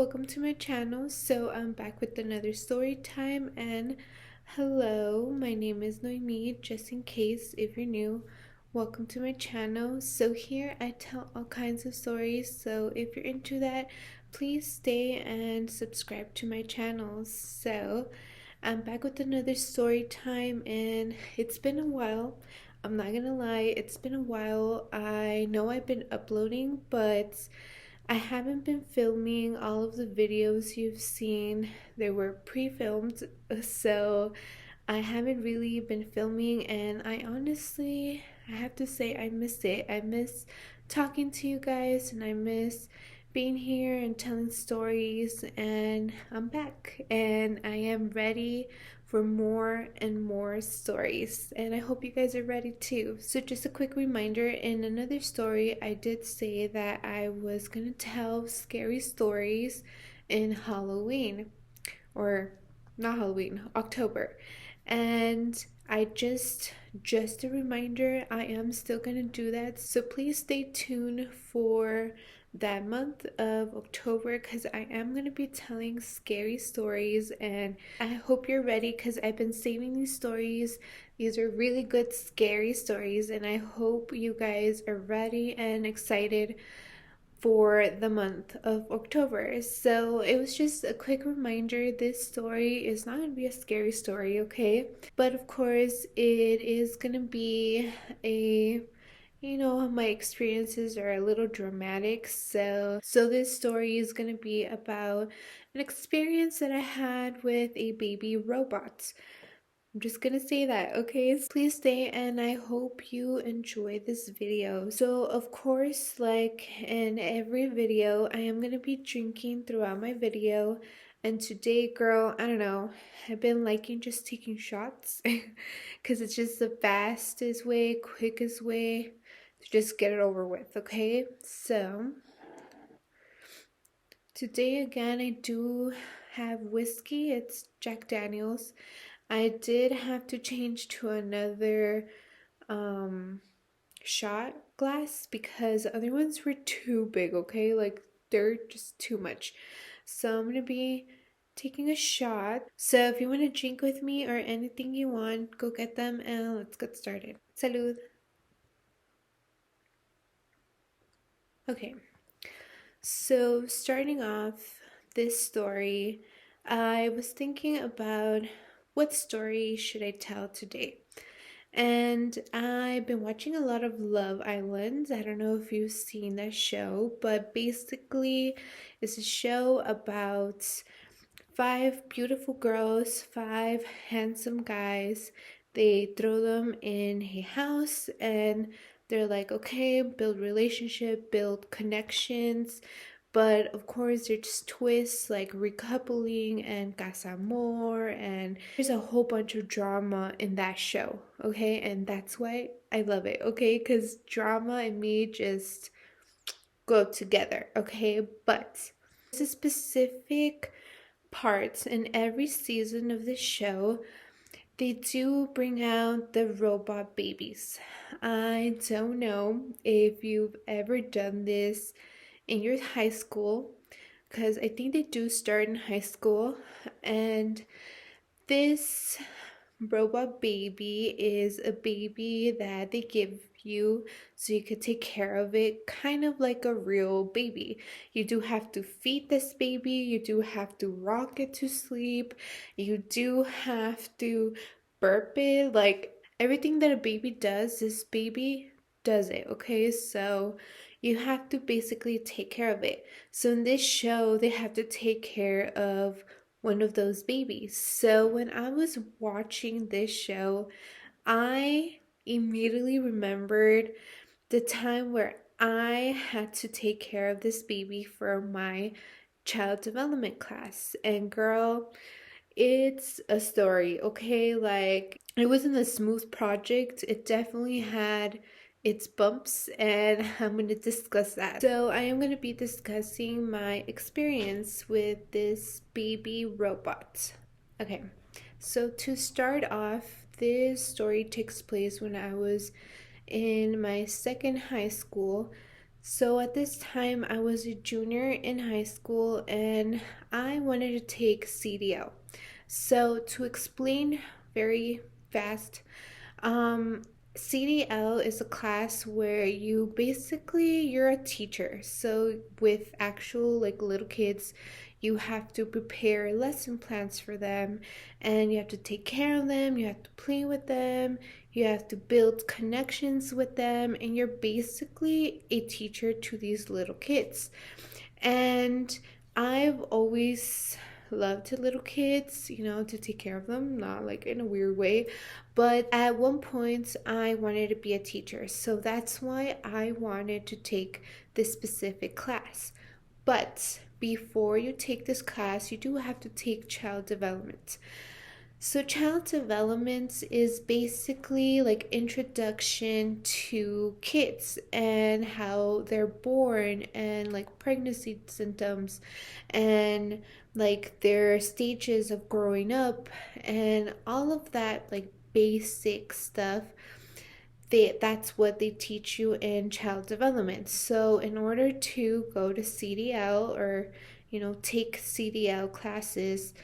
welcome to my channel. So I'm back with another story time, and hello, my name is Noemi. Just in case if you're new, welcome to my channel. So here I tell all kinds of stories, so if you're into that, please stay and subscribe to my channel. So I'm back with another story time, and it's been a while. I'm not gonna lie, it's been a while. I know I've been uploading, but I haven't been filming all of the videos you've seen. They were pre-filmed, so I haven't really been filming, and I have to say I miss it. I miss talking to you guys, and I miss being here and telling stories, and I'm back and I am ready for more and more stories, and I hope you guys are ready too. So just a quick reminder, in another story I did say that I was gonna tell scary stories in Halloween, or not Halloween, October. And I just a reminder, I am still gonna do that. So please stay tuned for that month of October, because I am gonna be telling scary stories, and I hope you're ready because I've been saving these stories. These are really good scary stories, and I hope you guys are ready and excited for the month of October. So it was just a quick reminder, this story is not going to be a scary story, okay? But of course, it is going to be a my experiences are a little dramatic. So this story is going to be about an experience that I had with a baby robot. I'm just gonna say that, okay? Please stay, and I hope you enjoy this video. So of course, like in every video, I am gonna be drinking throughout my video. And today, girl, I don't know, I've been liking just taking shots because it's just the fastest way, quickest way to just get it over with, okay? So today again, I do have whiskey. It's Jack Daniels. I did have to change to another um shot glass because the other ones were too big, okay? Like they're just too much. So I'm gonna be taking a shot. So if you want to drink with me or anything you want, go get them and let's get started. Salud. Okay. So starting off this story, I was thinking about what story should I tell today? And I've been watching a lot of Love Island. I don't know if you've seen that show, but basically, it's a show about five beautiful girls, five handsome guys. They throw them in a house and they're like, okay, build relationship, build connections. But of course, there's twists like recoupling and casamor, and there's a whole bunch of drama in that show, okay? And that's why I love it, okay? Because drama and me just go together, okay? But there's a specific parts in every season of the show. They do bring out the robot babies. I don't know if you've ever done this in your high school, because I think they do start in high school. And this robot baby is a baby that they give you so you could take care of it, kind of like a real baby. You do have to feed this baby, you do have to rock it to sleep, you do have to burp it. Like everything that a baby does, this baby does it, okay? So you have to basically take care of it. So in this show, they have to take care of one of those babies. So when I was watching this show, I immediately remembered the time where I had to take care of this baby for my child development class. And girl, it's a story, okay? Like, it wasn't a smooth project. It definitely had its bumps, and I'm going to discuss that. So, I am going to be discussing my experience with this baby robot. Okay, so to start off, this story takes place when I was in my second high school. So at this time, I was a junior in high school and I wanted to take CDL. So to explain very fast, um, CDL is a class where you're a teacher. So with actual like little kids, you have to prepare lesson plans for them and you have to take care of them, you have to play with them, you have to build connections with them, and you're basically a teacher to these little kids. And I've always loved little kids, to take care of them, not like in a weird way. But at one point, I wanted to be a teacher. So that's why I wanted to take this specific class. But before you take this class, you do have to take child development. So child development is basically like introduction to kids and how they're born and like pregnancy symptoms and like their stages of growing up and all of that like basic stuff. That's what they teach you in child development. So in order to go to CDL or take CDL classes,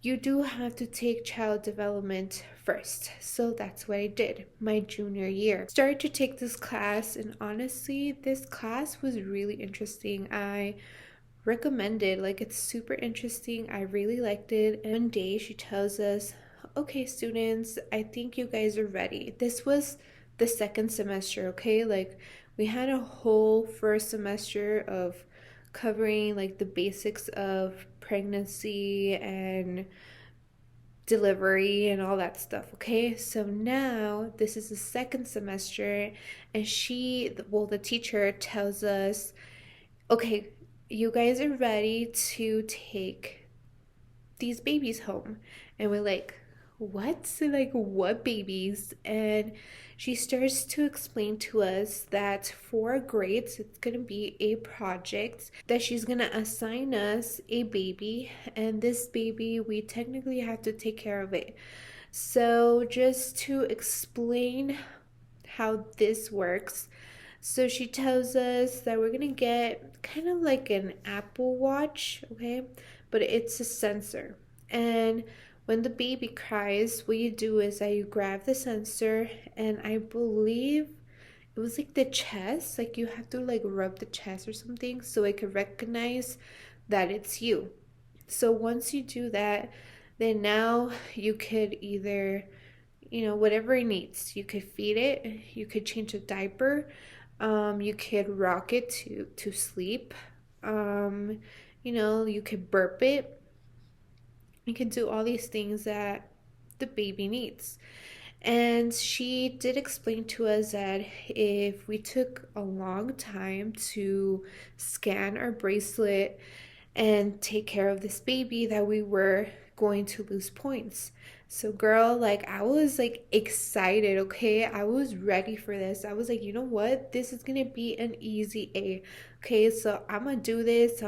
you do have to take child development first. So that's what I did my junior year. Started to take this class, and honestly, this class was really interesting. I recommend it. Like, it's super interesting. I really liked it. And one day she tells us, okay, students, I think you guys are ready. This was the second semester, okay? Like, we had a whole first semester of covering like the basics of pregnancy and delivery and all that stuff. Okay, so now this is the second semester, and the teacher tells us, okay, you guys are ready to take these babies home. And we're like, what? Like, what babies? And she starts to explain to us that for grades, it's going to be a project that she's going to assign us a baby. And this baby, we technically have to take care of it. So, just to explain how this works, so she tells us that we're gonna get kind of like an Apple Watch, okay? But it's a sensor. And when the baby cries, what you do is that you grab the sensor, and I believe it was like the chest, like you have to like rub the chest or something so it could recognize that it's you. So once you do that, then now you could either whatever it needs. You could feed it, you could change a diaper, you could rock it to sleep, you could burp it. You can do all these things that the baby needs. And she did explain to us that if we took a long time to scan our bracelet and take care of this baby, that we were going to lose points. So girl, like I was like excited, okay? I was ready for this. I was like, you know what? This is gonna be an easy A. Okay, so I'm gonna do this.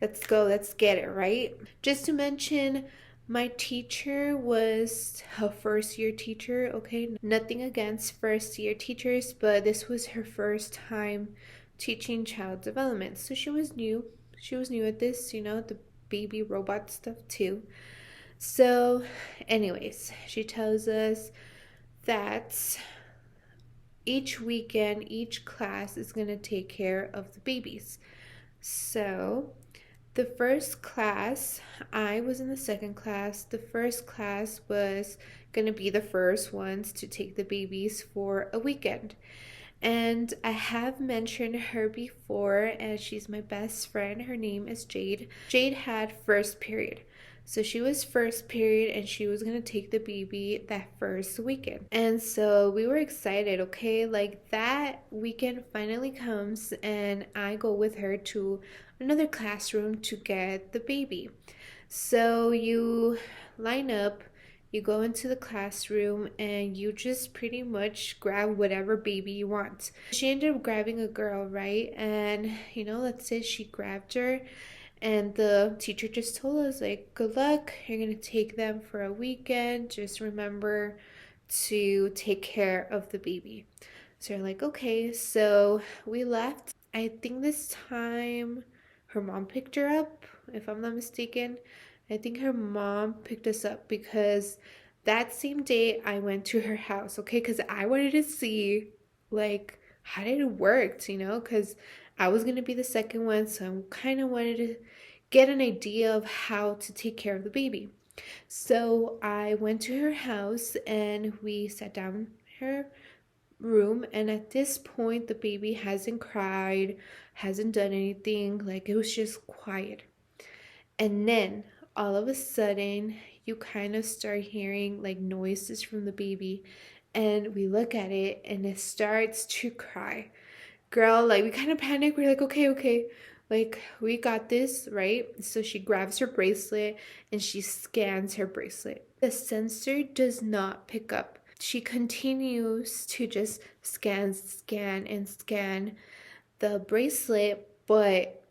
Let's go, let's get it, right? Just to mention, my teacher was her first year teacher, okay? Nothing against first year teachers, but this was her first time teaching child development. So she was new. She was new at this, the baby robot stuff too. So, anyways, she tells us that each weekend, each class is going to take care of the babies. So, the first class, I was in the second class. The first class was going to be the first ones to take the babies for a weekend. And I have mentioned her before, and she's my best friend. Her name is Jade. Jade had first period. So she was first period and she was going to take the baby that first weekend. And so we were excited, okay? Like that weekend finally comes and I go with her to another classroom to get the baby. So you line up, you go into the classroom, and you just pretty much grab whatever baby you want. She ended up grabbing a girl, right? And let's say she grabbed her, and the teacher just told us, like, good luck. You're going to take them for a weekend. Just remember to take care of the baby. So we're like, okay. So we left. I think this time her mom picked her up, if I'm not mistaken. I think her mom picked us up because that same day I went to her house, okay? Because I wanted to see, like, how did it work, Because I was going to be the second one, so I kind of wanted to get an idea of how to take care of the baby. So I went to her house and we sat down in her room, and at this point the baby hasn't cried, hasn't done anything, like it was just quiet. And then all of a sudden you kind of start hearing like noises from the baby, and we look at it and it starts to cry. Girl, like we kind of panic. We're like, okay, okay, like we got this, right? So she grabs her bracelet and she scans her bracelet. The sensor does not pick up. She continues to just scan and scan the bracelet, but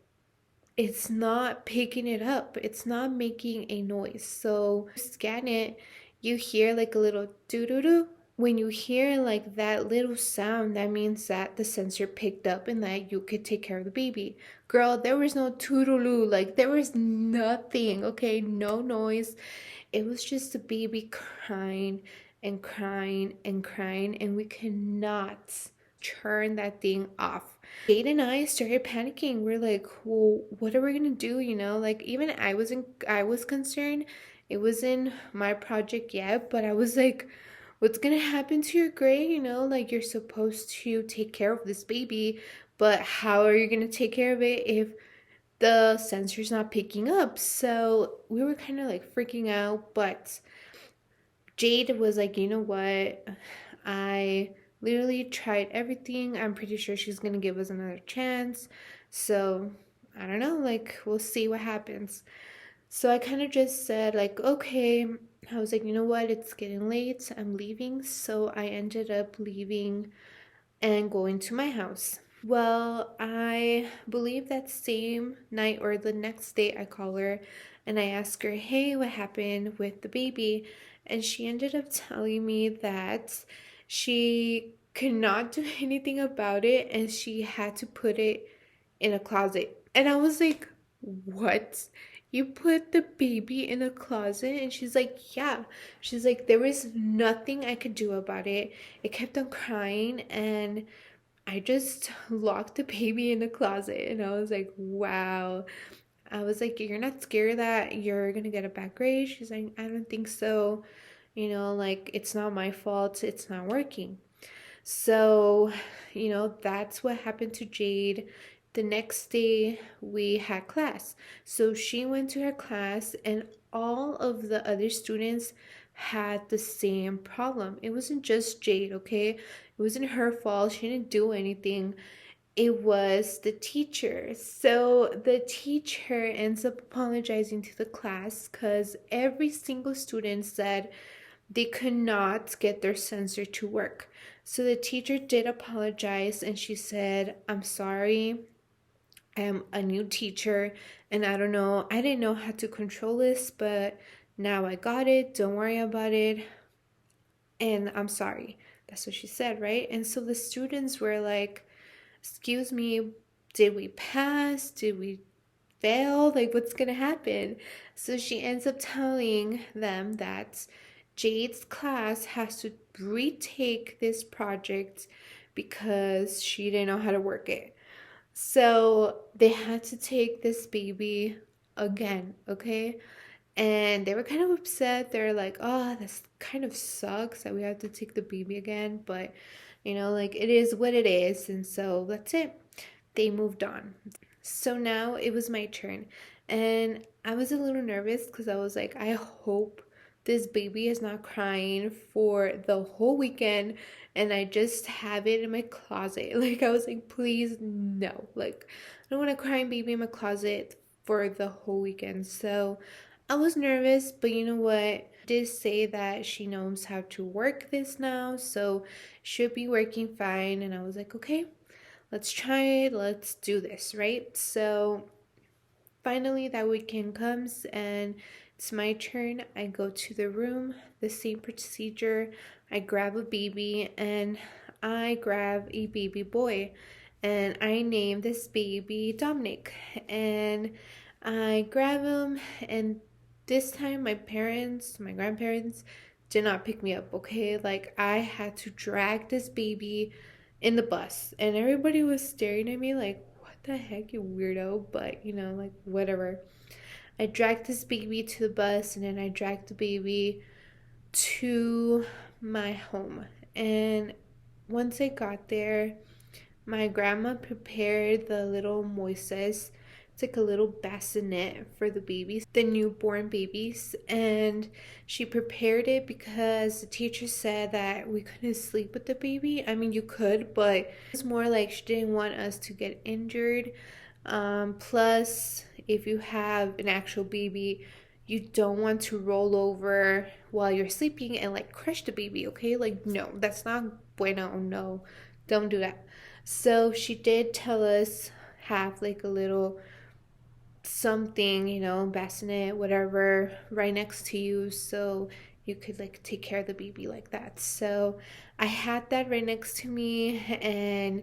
it's not picking it up. It's not making a noise. So scan it, you hear like a little doo doo doo. When you hear like that little sound, that means that the sensor picked up and that you could take care of the baby. Girl, there was no toodaloo, like there was nothing, okay? No noise. It was just the baby crying and crying and crying, and we cannot turn that thing off. Jade and I started panicking. We're like, well, what are we gonna do? Like even I was concerned. It wasn't my project yet, but I was like, what's gonna happen to your grade? Like you're supposed to take care of this baby, but how are you gonna take care of it if the sensor's not picking up? So we were kind of like freaking out, but Jade was like, you know what? I literally tried everything. I'm pretty sure she's going to give us another chance. So I don't know, like, we'll see what happens. So I kind of just said, like, okay. I was like, you know what? It's getting late. I'm leaving. So I ended up leaving and going to my house. Well, I believe that same night or the next day, I call her and I ask her, hey, what happened with the baby? And she ended up telling me that she could not do anything about it and she had to put it in a closet. And I was like, what? You put the baby in a closet? And she's like, yeah. She's like, there was nothing I could do about it. It kept on crying and I just locked the baby in the closet. And I was like, wow. I was like, you're not scared that you're gonna get a bad grade? She's like, I don't think so. Like it's not my fault. It's not working. So, that's what happened to Jade. The next day, we had class. So she went to her class, and all of the other students had the same problem. It wasn't just Jade, okay? It wasn't her fault. She didn't do anything. It was the teacher. So the teacher ends up apologizing to the class because every single student said they could not get their sensor to work. So the teacher did apologize and she said, I'm sorry. I am a new teacher and I don't know, I didn't know how to control this, but now I got it. Don't worry about it. And I'm sorry. That's what she said, right? And so the students were like, excuse me, did we pass? Did we fail? Like, what's gonna happen? So she ends up telling them that Jade's class has to retake this project because she didn't know how to work it. So they had to take this baby again, okay? And they were kind of upset. They're like, oh, this kind of sucks that we have to take the baby again, but like it is what it is. And so that's it. They moved on. So now it was my turn. And I was a little nervous because I was like, I hope this baby is not crying for the whole weekend and I just have it in my closet. Like, I was like, please, no. Like, I don't want a crying baby in my closet for the whole weekend. So I was nervous, but you know what? Did say that she knows how to work this now, so should be working fine. And I was like, okay, let's try it, let's do this, right? So finally that weekend comes and it's my turn. I go to the room, the same procedure. I grab a baby and I grab a baby boy and I name this baby Dominic. And I grab him, and this time my grandparents, did not pick me up, okay? Like, I had to drag this baby in the bus, and everybody was staring at me like, what the heck, you weirdo? But, like, whatever. I dragged this baby to the bus, and then I dragged the baby to my home. And once I got there, my grandma prepared the little moises. It's like a little bassinet for the babies, the newborn babies. And she prepared it because the teacher said that we couldn't sleep with the baby. I mean, you could, but it was more like she didn't want us to get injured. Plus, if you have an actual baby, you don't want to roll over while you're sleeping and like crush the baby, okay? Like, no, that's not bueno. No, don't do that. So she did tell us have like a little something, bassinet, whatever, right next to you so you could like take care of the baby like that. So I had that right next to me, and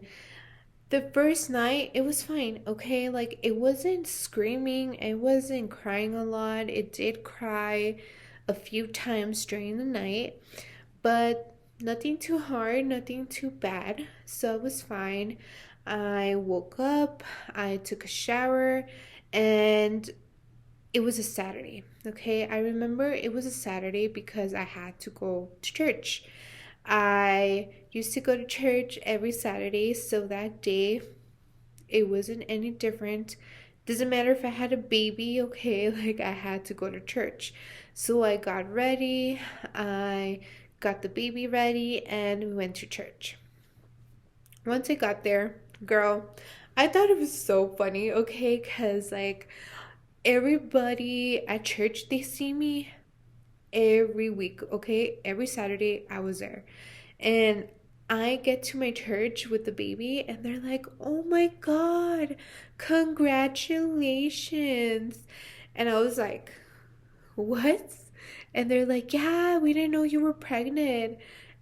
the first night it was fine, okay? Like, it wasn't screaming, it wasn't crying a lot. It did cry a few times during the night, but nothing too hard, nothing too bad. So it was fine. I woke up, I took a shower, and it was a Saturday. Okay, I remember it was a Saturday because I had to go to church. I used to go to church every Saturday, so that day it wasn't any different. Doesn't matter if I had a baby, okay? Like, I had to go to church. So I got ready, I got the baby ready, and we went to church. Once I got there, girl, I thought it was so funny, okay? Because, like, everybody at church, they see me every week, okay? Every Saturday, I was there. And I get to my church with the baby, and they're like, oh my God, congratulations. And I was like, what? And they're like, yeah, we didn't know you were pregnant.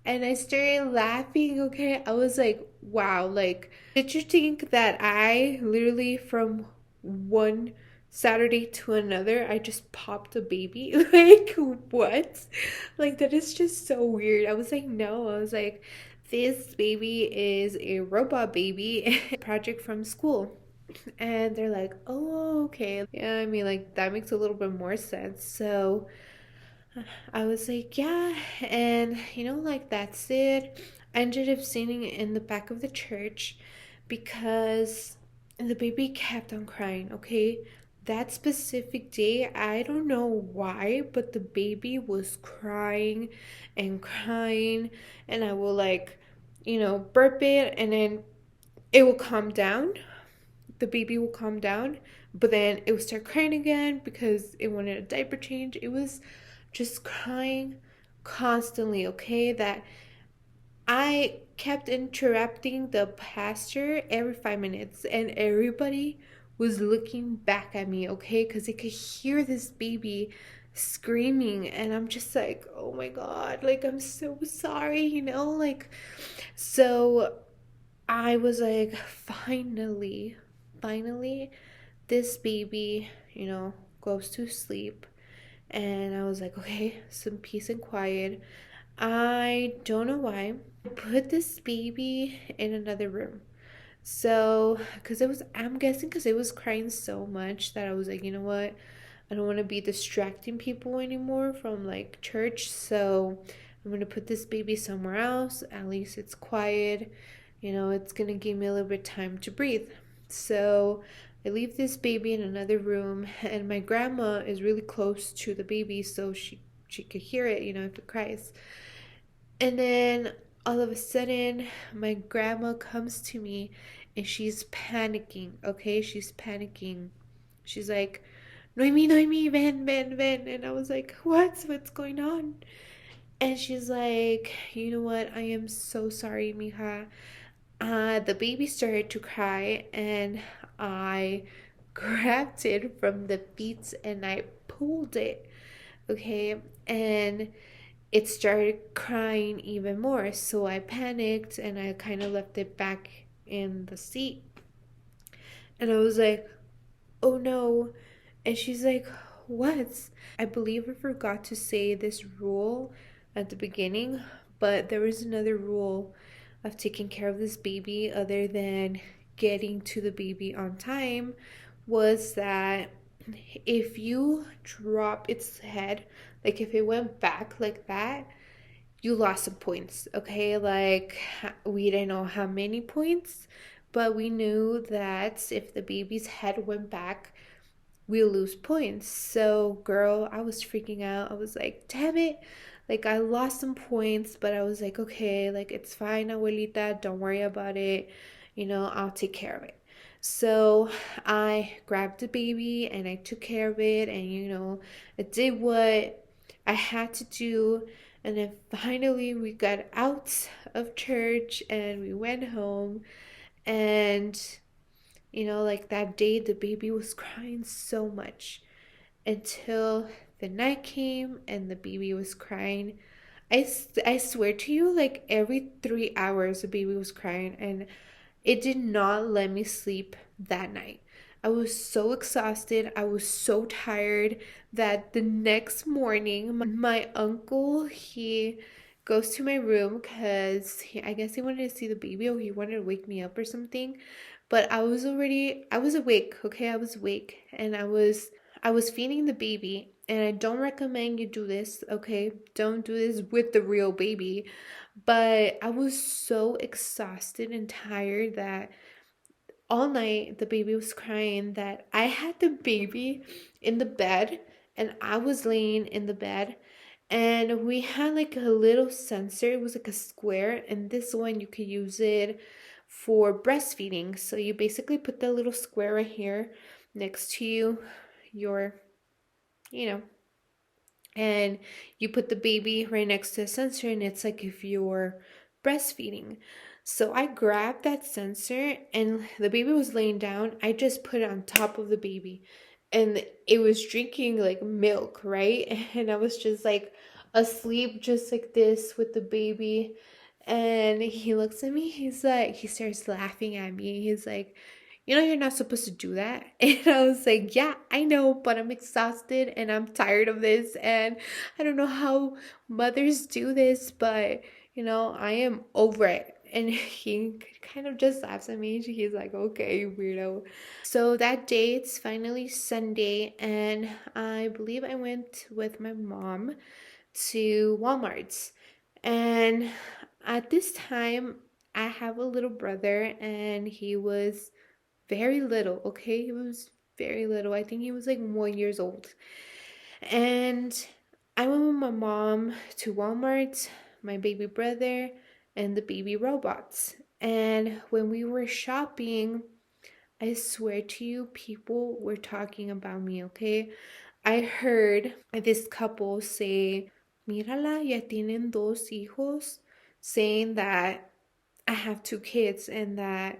And I started laughing, okay? I was like, wow, like, did you think that I literally from one Saturday to another, I just popped a baby? Like, what? Like, that is just so weird. I was like, no. I was like, this baby is a robot baby project from school. And they're like, oh, okay. Yeah, I mean, like, that makes a little bit more sense. So I was like, yeah. And, like, that's it. I ended up sitting in the back of the church because the baby kept on crying, okay? That specific day, I don't know why, but the baby was crying and crying. And I will, like, burp it, and then it will calm down, the baby will calm down, but then it would start crying again because it wanted a diaper change. It was just crying constantly, okay? That I kept interrupting the pastor every 5 minutes, and everybody was looking back at me, okay? Because they could hear this baby screaming, and I'm just like, oh my God, like, I'm so sorry, like, so I was like, finally, this baby, goes to sleep. And I was like, okay, some peace and quiet. I don't know why. I put this baby in another room. So, because I'm guessing because it was crying so much that I was like, you know what? I don't want to be distracting people anymore from like church. So, I'm going to put this baby somewhere else. At least it's quiet. It's going to give me a little bit of time to breathe. So, I leave this baby in another room, and my grandma is really close to the baby, so she could hear it, if it cries. And then all of a sudden, my grandma comes to me, and she's panicking, okay? She's panicking. She's like, Noemi, Noemi, ven. And I was like, what's going on? And she's like, you know what? I am so sorry, mija. The baby started to cry, and I grabbed it from the feet and I pulled it. Okay. And it started crying even more. So I panicked and I kind of left it back in the seat. And I was like, oh no. And she's like, what? I believe I forgot to say this rule at the beginning, but there was another rule of taking care of this baby other than getting to the baby on time, was that if you drop its head, like if it went back like that, you lost some points, okay? Like, we didn't know how many points, but we knew that if the baby's head went back, we'll lose points. So, girl, I was freaking out. I was like, damn it. Like, I lost some points, but I was like, okay, like, it's fine, abuelita. Don't worry about it. I'll take care of it. So I grabbed the baby and I took care of it, and I did what I had to do. And then finally, we got out of church and we went home. And like that day, the baby was crying so much until the night came and the baby was crying. I swear to you, like every 3 hours, the baby was crying, and it did not let me sleep that night. I was so exhausted. I was so tired that the next morning, my uncle, he goes to my room because I guess he wanted to see the baby, or he wanted to wake me up or something. But I was awake, okay? I was awake, and I was feeding the baby, and I don't recommend you do this, okay? Don't do this with the real baby. But I was so exhausted and tired that all night the baby was crying, that I had the baby in the bed and I was laying in the bed, and we had like a little sensor. It was like a square, and this one you could use it for breastfeeding. So you basically put the little square right here next to you, your you know and you put the baby right next to the sensor, and it's like if you're breastfeeding. So I grabbed that sensor, and the baby was laying down. I just put it on top of the baby, and it was drinking like milk, right? And I was just like asleep just like this with the baby. And he looks at me, he starts laughing at me. He's like, you're not supposed to do that. And I was like, yeah, I know, but I'm exhausted and I'm tired of this. And I don't know how mothers do this, but, I am over it. And he kind of just laughs at me. He's like, okay, weirdo. So that day, it's finally Sunday, and I believe I went with my mom to Walmart's. And at this time, I have a little brother, and he was very little, okay? He was very little. I think he was like 1 years old. And I went with my mom to Walmart, my baby brother, and the baby robots. And when we were shopping, I swear to you, people were talking about me, okay? I heard this couple say, Mírala, ya tienen dos hijos, saying that I have two kids and that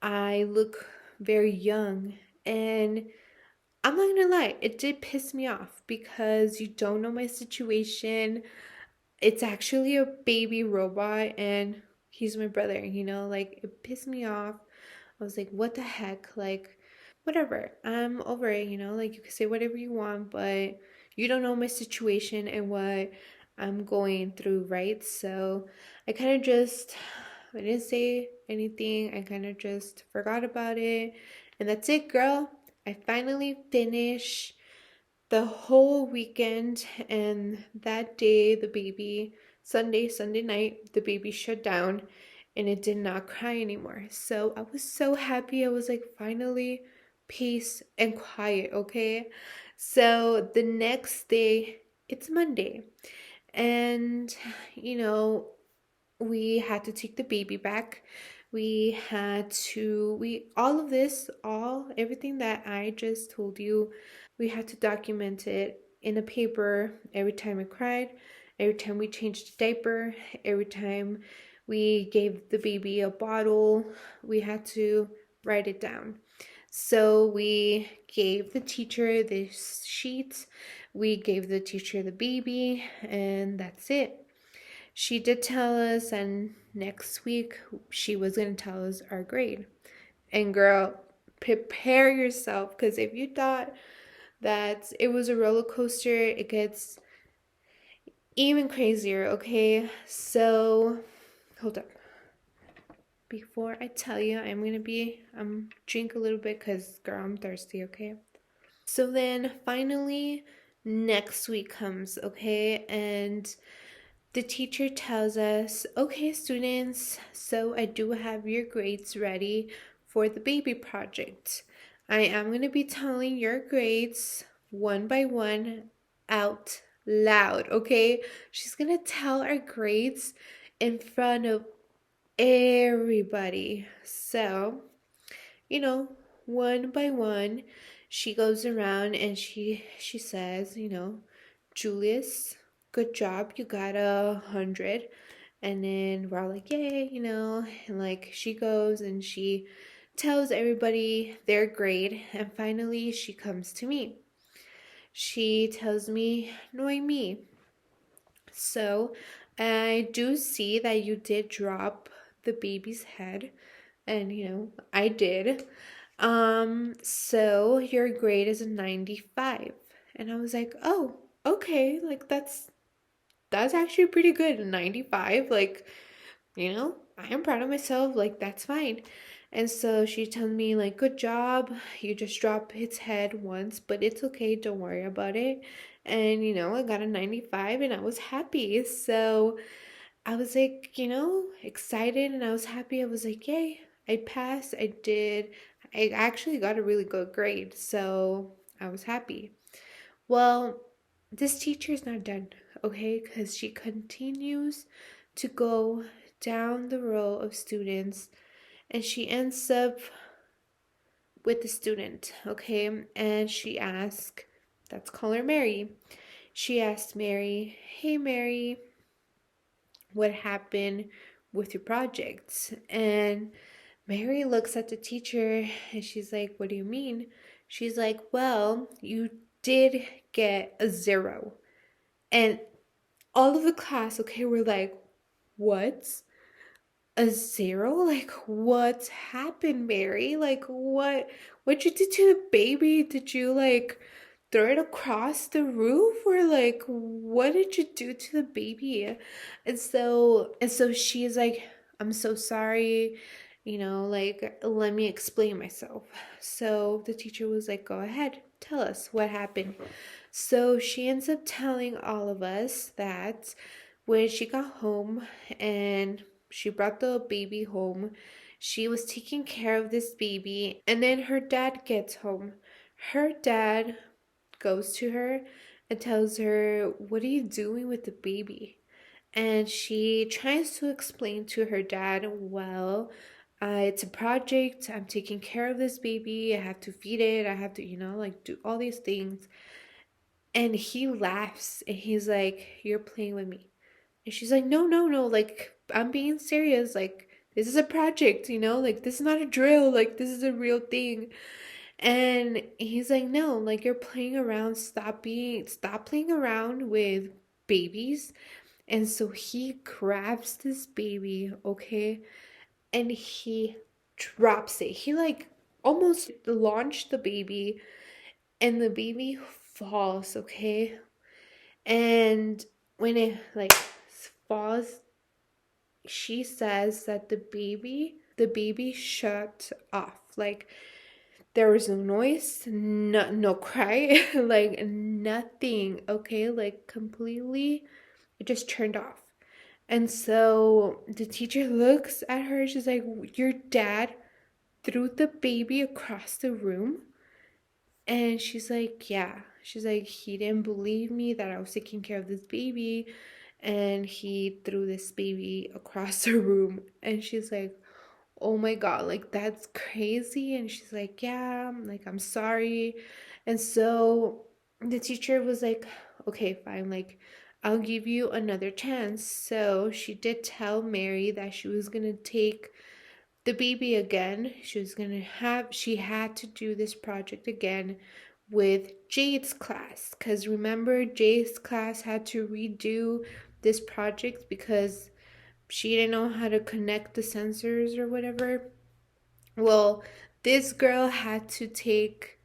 I look very young. And I'm not gonna lie, it did piss me off because you don't know my situation. It's actually a baby robot, and he's my brother, like it pissed me off. I was like, what the heck? Like, whatever. I'm over it, like you can say whatever you want, but you don't know my situation and what I'm going through, right? So I kind of just, I didn't say anything. I kind of just forgot about it. And that's it, girl. I finally finished the whole weekend, and that day the baby, Sunday night, the baby shut down and it did not cry anymore. So I was so happy. I was like, finally peace and quiet, okay? So the next day, it's Monday, and you know we had to take the baby back. We all of this, everything that I just told you, we had to document it in a paper every time it cried, every time we changed the diaper, every time we gave the baby a bottle. We had to write it down. So we gave the teacher the sheets, we gave the teacher the baby, and that's it. She did tell us, and next week she was going to tell us our grade. And girl, prepare yourself, because if you thought that it was a roller coaster, it gets even crazier, okay? So, hold up. Before I tell you, I'm drink a little bit because girl, I'm thirsty, okay? So then finally next week comes, okay? And the teacher tells us, okay, students, so I do have your grades ready for the baby project. I am going to be telling your grades one by one out loud, okay? She's going to tell our grades in front of everybody. So, you know, one by one, she goes around and she says, Julius, good job, you got 100. And then we're all like, yay, and like she goes and she tells everybody their grade, and finally she comes to me. She tells me, Noemi, so I do see that you did drop the baby's head, and I did. So your grade is a 95. And I was like, "Oh, okay. Like that's actually pretty good. A 95. Like, I am proud of myself. Like that's fine." And so she told me like, "Good job. You just dropped its head once, but it's okay. Don't worry about it." And I got a 95 and I was happy. So I was like, excited and I was happy. I was like, yay, I passed. I did. I actually got a really good grade. So I was happy. Well, this teacher is not done, okay? Because she continues to go down the row of students and she ends up with the student, okay? And she asked, let's call her Mary. She asked Mary, hey, Mary, what happened with your projects? And Mary looks at the teacher and she's like, what do you mean? She's like, well, you did get a 0. And all of the class, okay, we're like, what? A 0? Like, what happened, Mary? Like, what you did to the baby? Did you like throw it across the roof, or like what did you do to the baby? And so she's like, I'm so sorry, like let me explain myself. So the teacher was like, go ahead, tell us what happened. So she ends up telling all of us that when she got home and she brought the baby home, she was taking care of this baby, and then her dad gets home. Her dad goes to her and tells her, what are you doing with the baby? And she tries to explain to her dad, well, it's a project. I'm taking care of this baby. I have to feed it. I have to, like do all these things. And he laughs and he's like, you're playing with me. And she's like, no, no, no. Like, I'm being serious. Like, this is a project, like, this is not a drill. Like, this is a real thing. And he's like, no, like you're playing around. Stop playing around with babies. And so he grabs this baby, okay, and he drops it. He like almost launched the baby, and the baby falls, okay. And when it like falls, she says that the baby shut off. Like there was no noise, no cry, like nothing, okay? Like completely, it just turned off. And so the teacher looks at her, she's like, your dad threw the baby across the room? And she's like, yeah. She's like, he didn't believe me that I was taking care of this baby, and he threw this baby across the room. And she's like, oh my god, like that's crazy. And she's like, yeah, like I'm sorry. And so the teacher was like, okay, fine, like I'll give you another chance. So she did tell Mary that she was gonna take the baby again. She had to do this project again with Jade's class, because remember, Jade's class had to redo this project because she didn't know how to connect the sensors or whatever. Well, this girl had to take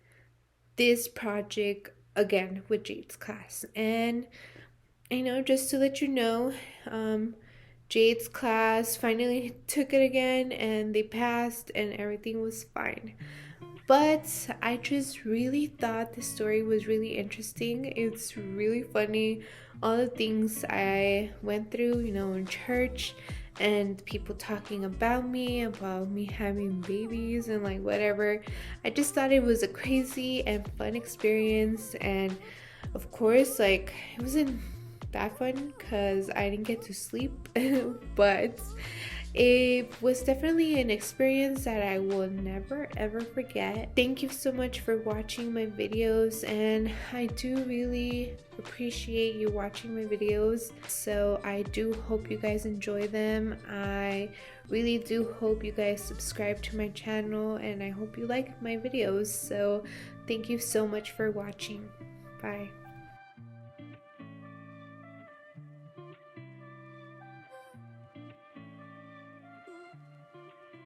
this project again with Jade's class. And I know, just to let you know, Jade's class finally took it again and they passed and everything was fine. But I just really thought the story was really interesting. It's really funny. All the things I went through, in church, and people talking about me having babies and like whatever. I just thought it was a crazy and fun experience. And of course, like, it wasn't that fun because I didn't get to sleep, but it was definitely an experience that I will never ever forget. Thank you so much for watching my videos, and I do really appreciate you watching my videos. So I do hope you guys enjoy them. I really do hope you guys subscribe to my channel, and I hope you like my videos. So thank you so much for watching. Bye.